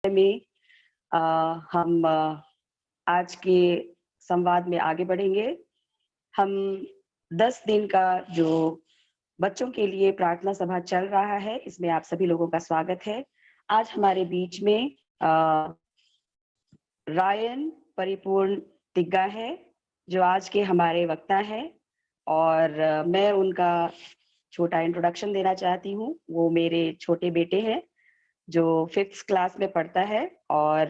में हम आज के संवाद में आगे बढ़ेंगे। हम 10 दिन का जो बच्चों के लिए प्रार्थना सभा चल रहा है, इसमें आप सभी लोगों का स्वागत है। आज हमारे बीच में रायन परिपूर्ण तिग्गा है, जो आज के हमारे वक्ता हैं और मैं उनका छोटा इंट्रोडक्शन देना चाहती हूँ। वो मेरे छोटे बेटे हैं, जो 5th क्लास में पढ़ता है और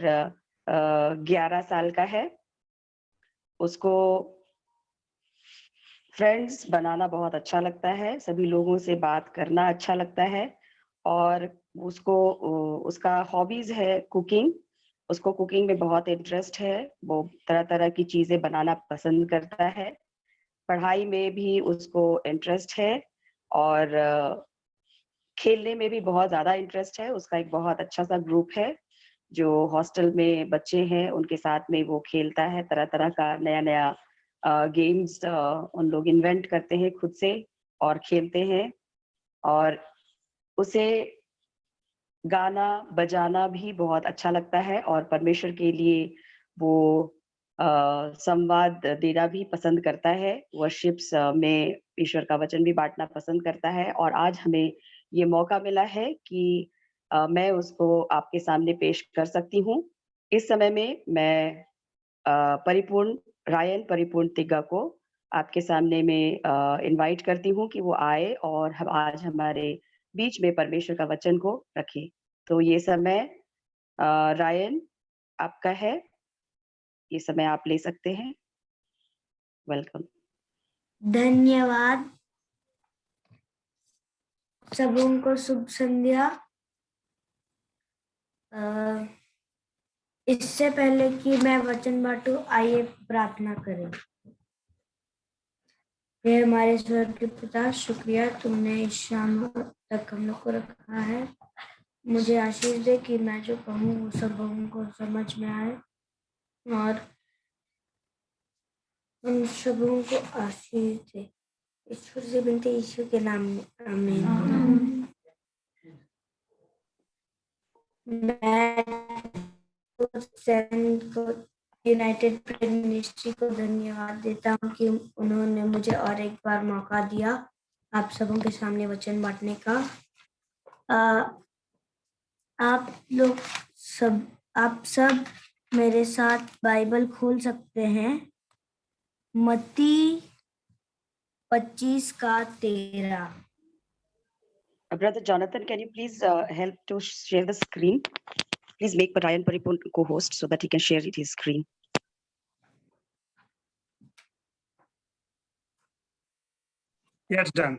11 साल का है। उसको फ्रेंड्स बनाना बहुत अच्छा लगता है, सभी लोगों से बात करना अच्छा लगता है और उसका हॉबीज है कुकिंग। उसको कुकिंग में बहुत इंटरेस्ट है, वो तरह-तरह की चीज़ें बनाना पसंद करता है। पढ़ाई में भी उसको इंटरेस्ट है और खेलने में भी बहुत ज़्यादा इंटरेस्ट है। उसका एक बहुत अच्छा-सा ग्रुप है, जो हॉस्टल में बच्चे हैं, उनके साथ में वो खेलता है, तरह-तरह का नया-नया गेम्स उन लोग इन्वेंट करते हैं खुद से और खेलते हैं और उसे गाना बजाना भी बहुत अच्छा लगता है और परमेश्वर के लिए वो संवाद देना भी पसंद करता है। वर्शिप्स में ईश्वर का वचन भी बाँटना पसंद करता है और आज हमें ये मौका मिला है कि मैं उसको आपके सामने पेश कर सकती हूँ। इस समय में मैं रायन परिपूर्ण तिग्गा को आपके सामने में इनवाइट करती हूँ कि वो आए और हम आज हमारे बीच में परमेश्वर का वचन को रखें। तो ये समय रायन आपका है, ये समय आप ले सकते हैं। वेलकम। धन्यवाद। सबों को शुभ संध्या। इससे पहले कि मैं वचन बांटूं, आइए प्रार्थना करें। हे हमारे स्वर्ग के पिता, शुक्रिया तुमने इस शाम तक हम लोग को रखा है। मुझे आशीष दे कि मैं जो कहूँ वो सबों को समझ में आए और उन सबों को आशीष दे। ईश्वर से विनती ईश्वर के नाम में, आमीन। मैं को यूनाइटेड प्रेयर मिनिस्ट्री को धन्यवाद देता हूँ कि उन्होंने मुझे और एक बार मौका दिया आप सबों के सामने वचन बांटने का। आप सब मेरे साथ बाइबल खोल सकते हैं। मत्ती 25:13। Brother Jonathan, can you please help to share the screen? Please make Ryan Paripurn co-host so that he can share his screen. Yes, done.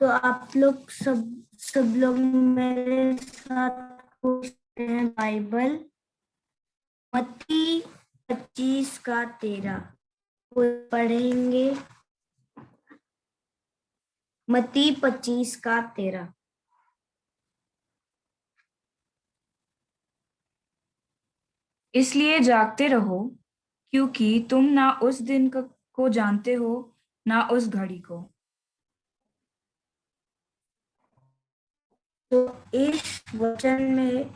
तो आप लोग सब लोग मेरे साथ खोलते हैं बाइबल। मत्ती 25:13 पढ़ेंगे। मत्ती 25:13। इसलिए जागते रहो, क्योंकि तुम ना उस दिन को जानते हो, ना उस घड़ी को। तो इस वचन में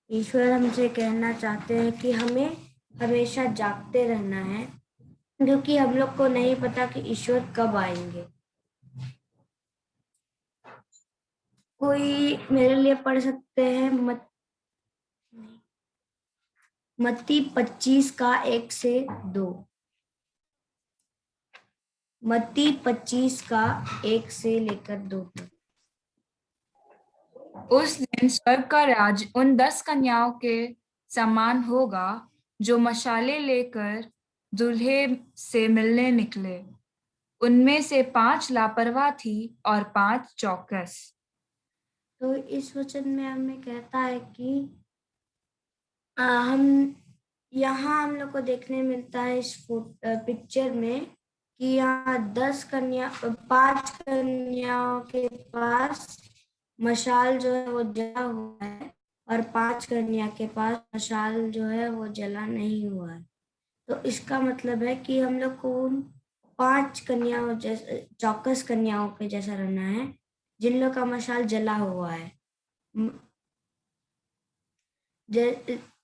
ईश्वर हमसे कहना चाहते हैं कि हमें हमेशा जागते रहना है क्योंकि हम लोग को नहीं पता कि ईश्वर कब आएंगे। कोई मेरे लिए पढ़ सकते हैं मत्ती 25 का 1 से 2। मत्ती 25 का 1 से लेकर 2 तक। उस दिन स्वर्ग का राज उन 10 कन्याओं के समान होगा जो मशाले लेकर दूल्हे से मिलने निकले। उनमें से 5 लापरवाह थी और 5 चौकस। तो इस वचन में हमें कहता है कि हम लोग को देखने मिलता है इस पिक्चर में कि यहाँ 5 कन्याओं के पास मशाल जो है वो जला हुआ है और 5 कन्या के पास मशाल जो है वो जला नहीं हुआ है। तो इसका मतलब है कि हम लोग को उन 5 कन्याओं जैसे चौकस कन्याओं के जैसा रहना है जिन लोग का मशाल जला हुआ है।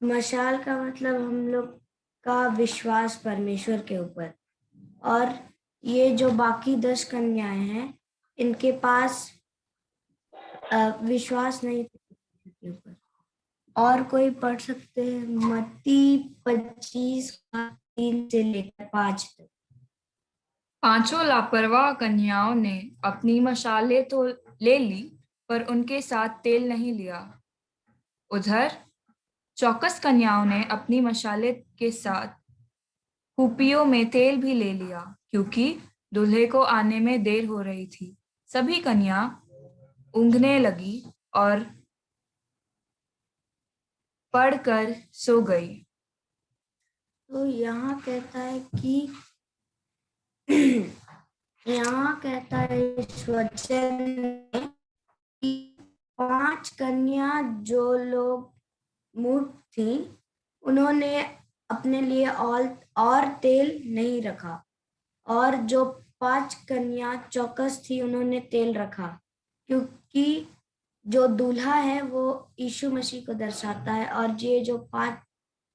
मशाल का मतलब हम लोग का विश्वास परमेश्वर के ऊपर, और ये जो बाकी 10 कन्याएं हैं इनके पास विश्वास नहीं के ऊपर। और कोई पढ़ सकते हैं मत्ती 25 का 3 से लेकर 5 तक। 5 लापरवाह कन्याओं ने अपनी मशालें तो ले ली पर उनके साथ तेल नहीं लिया। उधर चौकस कन्याओं ने अपनी मशाले के साथ कुपियों में तेल भी ले लिया क्योंकि दूल्हे को आने में देर हो रही थी। सभी कन्या ऊँघने लगी और पड़कर सो गई। तो यहाँ कहता है कि इस वचन में कि 5 कन्या जो लोग मूर्ख थी उन्होंने अपने लिए और तेल नहीं रखा, और जो 5 कन्या चौकस थी उन्होंने तेल रखा, क्योंकि जो दूल्हा है वो यीशु मसीह को दर्शाता है, और ये जो 5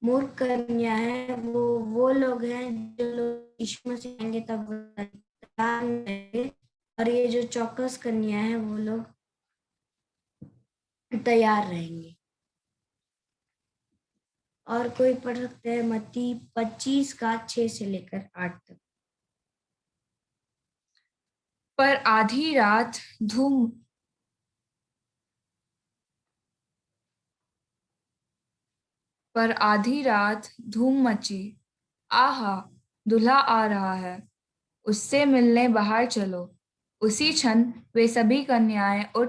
मूर्ख कन्या है वो लोग हैं जो लोग यीशु मसीह आएंगे तब तैयार रहेंगे, और ये जो चौकस कन्या है वो लोग तैयार रहेंगे। और कोई पढ़ सकते हैं मत्ती 25 का 6 से लेकर 8 तक। पर आधी रात धूम मची। आहा, दूल्हा आ रहा है, उससे मिलने बाहर चलो। उसी क्षण वे सभी कन्याएं उठ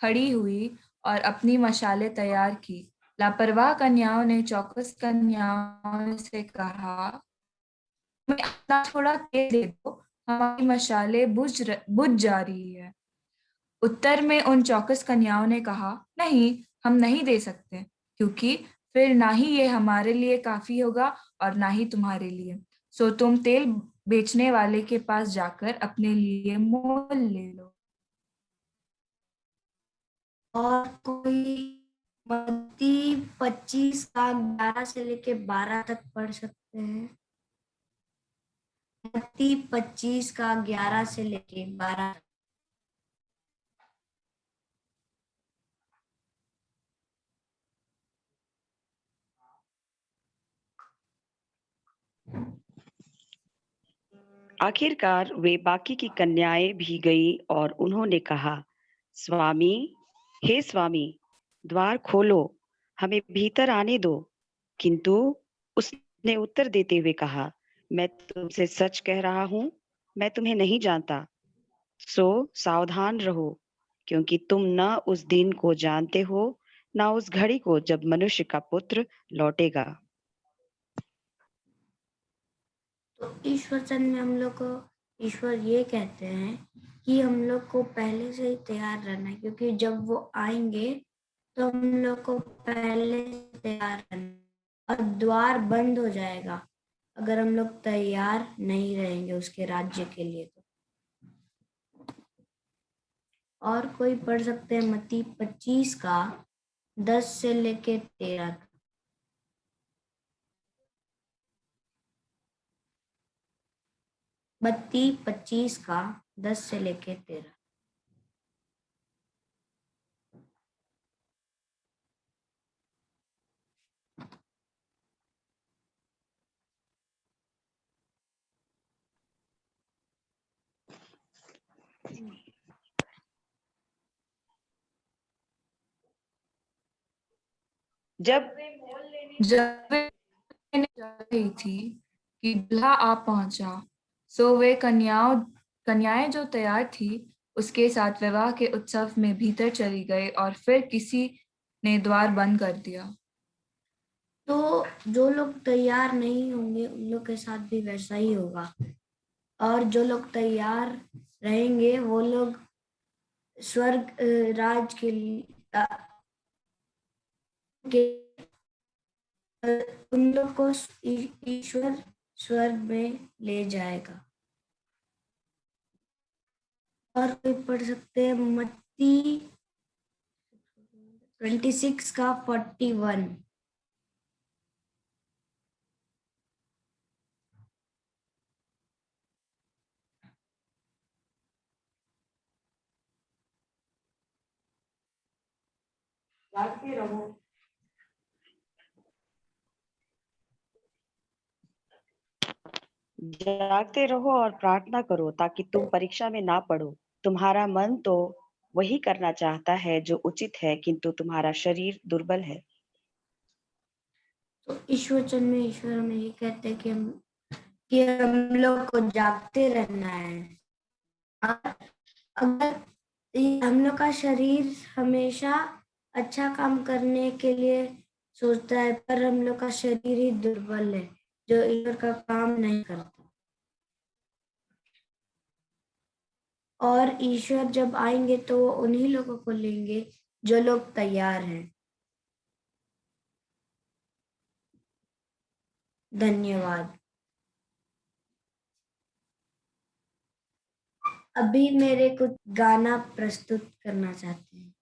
खड़ी हुई और अपनी मशालें तैयार की। लापरवाह कन्याओं ने चौकस कन्याओं से कहा, हमें अपना थोड़ा तेल दे दो, हमारी मशालें बुझ जा रही है। उत्तर में उन चौकस कन्याओं ने कहा, नहीं, हम नहीं दे सकते, क्योंकि फिर ना ही ये हमारे लिए काफी होगा और ना ही तुम्हारे लिए। सो तुम तेल बेचने वाले के पास जाकर अपने लिए मोल ले लो। और कोई मत्ती 25 का 11 से लेके 12 तक पढ़ सकते हैं। मत्ती 25 का 11 से लेके 12 तक। आखिरकार वे बाकी की कन्याएं भी गई और उन्होंने कहा, स्वामी, हे स्वामी, द्वार खोलो, हमें भीतर आने दो। किंतु उसने उत्तर देते हुए कहा, मैं तुमसे सच कह रहा हूं, मैं तुम्हें नहीं जानता। सो सावधान रहो, क्योंकि तुम न उस दिन को जानते हो, न उस घड़ी को जब मनुष्य का पुत्र लौटेगा। तो इस वचन में हम लोग को ईश्वर ये कहते हैं कि हम लोग को पहले से ही तैयार रहना है, क्योंकि जब वो आएंगे तो हम लोग को पहले से तैयार रहना है, और द्वार बंद हो जाएगा अगर हम लोग तैयार नहीं रहेंगे उसके राज्य के लिए। तो और कोई पढ़ सकते हैं मत्ती 25 का 10 से लेके 13 तक। बत्ती 25 का 10 से लेके 13। जब जब वे लेने जा रही थी कि दूल्हा आ पहुंचा, सो वे कन्याएं जो तैयार थी उसके साथ विवाह के उत्सव में भीतर चली गई और फिर किसी ने द्वार बंद कर दिया। तो जो लोग तैयार नहीं होंगे उन लोग के साथ भी वैसा ही होगा, और जो लोग तैयार रहेंगे वो लोग स्वर्ग राज के उन लोग को ईश्वर स्वर्ग में ले जाएगा। और कोई पढ़ सकते हैं मत्ती 26 का 41। जागते रहो जागते रहो और प्रार्थना करो ताकि तुम परीक्षा में ना पड़ो। तुम्हारा मन तो वही करना चाहता है जो उचित है, किंतु तुम्हारा शरीर दुर्बल है। तो इस वचन में ईश्वर हमें ये कहते हैं कि हम लोग को जागते रहना है। और अगर हम लोग का शरीर हमेशा अच्छा काम करने के लिए सोचता है, पर हम लोग का शरीर ही दुर्बल है जो ईश्वर का काम नहीं करता। और ईश्वर जब आएंगे तो वो उन्हीं लोगों को लेंगे जो लोग तैयार हैं। धन्यवाद। अभी मेरे कुछ गाना प्रस्तुत करना चाहते हैं।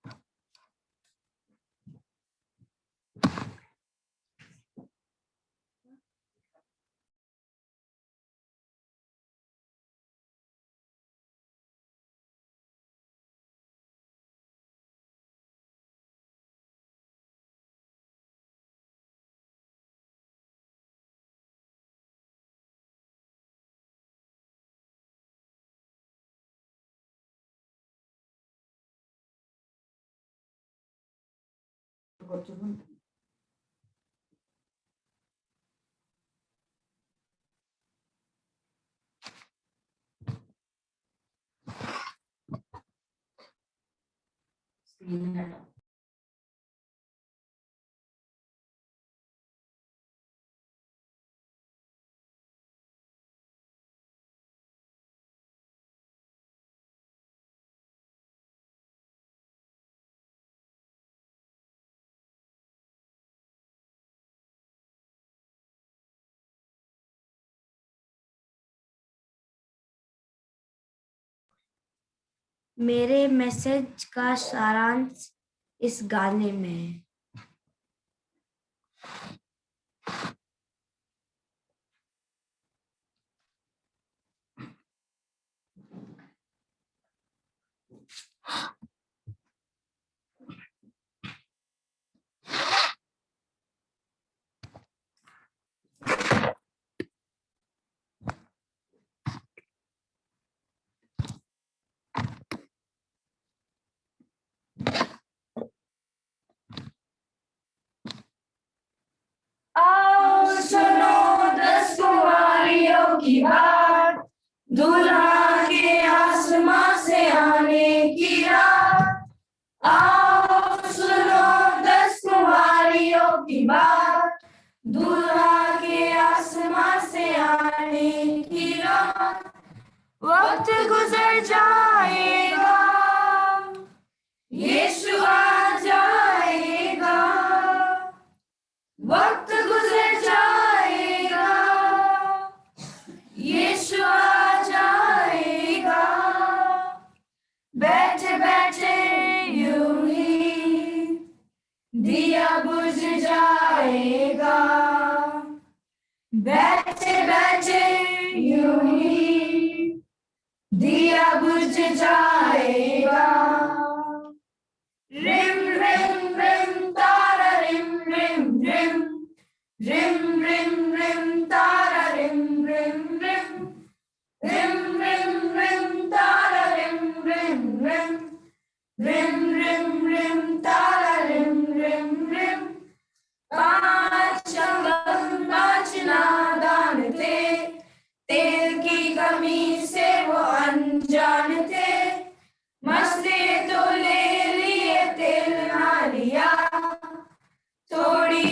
मेरे मैसेज का सारांश इस गाने में है। आओ सुनो 10 कुंवारियों की बात, दूल्हा के आसमां से आने की रात। आओ सुनो 10 कुंवारियों की बात, दूल्हा के आसमां से आने की रात। वक्त गुजर जाएगा, यीशु आ जाएगा। वक्त गुजर जाएगा, यीशु आ जाएगा। बैठे बैठे यूं ही दिया बुझ जाएगा। बैठे बैठे यूं ही दिया बुझ जाएगा। रिम रिम रिम तारा रिम रिम रिम, रिम रिम रिम तारा रिम रिम रिम, रिम रिम रिम तारा रिम रिम रिम, रिम रिम रिम तारा रिम रिम रिम। पांच अंगम पांच नादान थे, तेल की कमी से वो अनजान थे। मस्ती तो ले लिए तेल ना लिया, थोड़ी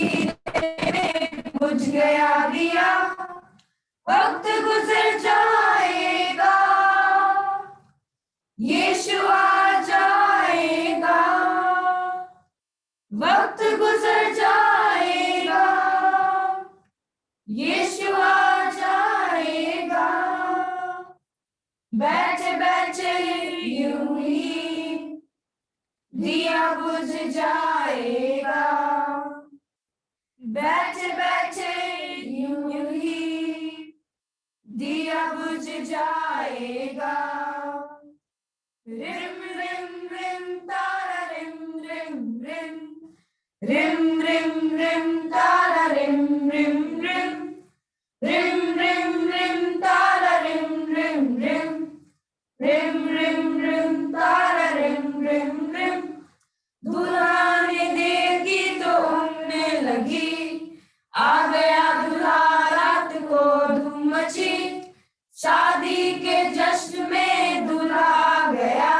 देर में बुझ गया दिया। वक्त गुजर जाएगा, यीशु आ जाएगा। वक्त गुजर जाएगा, यीशु आ जाएगा। बैठे बैठे यूं ही दिया बुझ जाएगा। बैठे बैठे यूं ही दिया बुझ जाएगा। रिम रिम रिम तारा रिम रिम रिम, रिम रिम रिम तारा रिम रिम रिम, रिम रिम रिम तारा रिम रिम रिम, रिम रिम रिम तारा रिम रिम रिम। दूल्हा ने देखी तो उड़ने लगी, आ गया दूल्हा रात को धूम मची। शादी के जश्न में दूल्हा आ गया,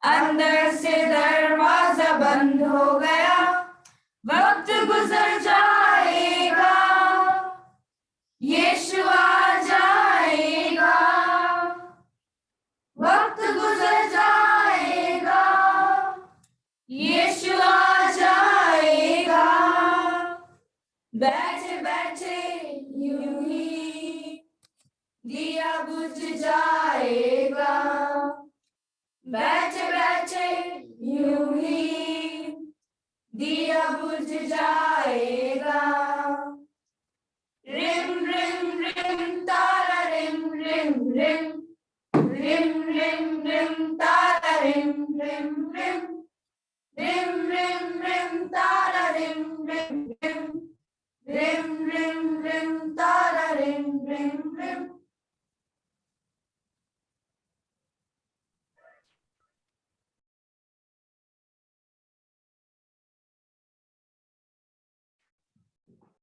अंदर से दरवाजा बंद हो गया। वक्त गुजर जाएगा, यीशु आ जाएगा। वक्त गुजर जाएगा, यीशु आ जाएगा। बैठे बैठे यूं ही दिया बुझ जाएगा। बैठे बैठे यूं ही दिया बुझ जाएगा। रिम रिम रिम तारा रिम रिम रिम,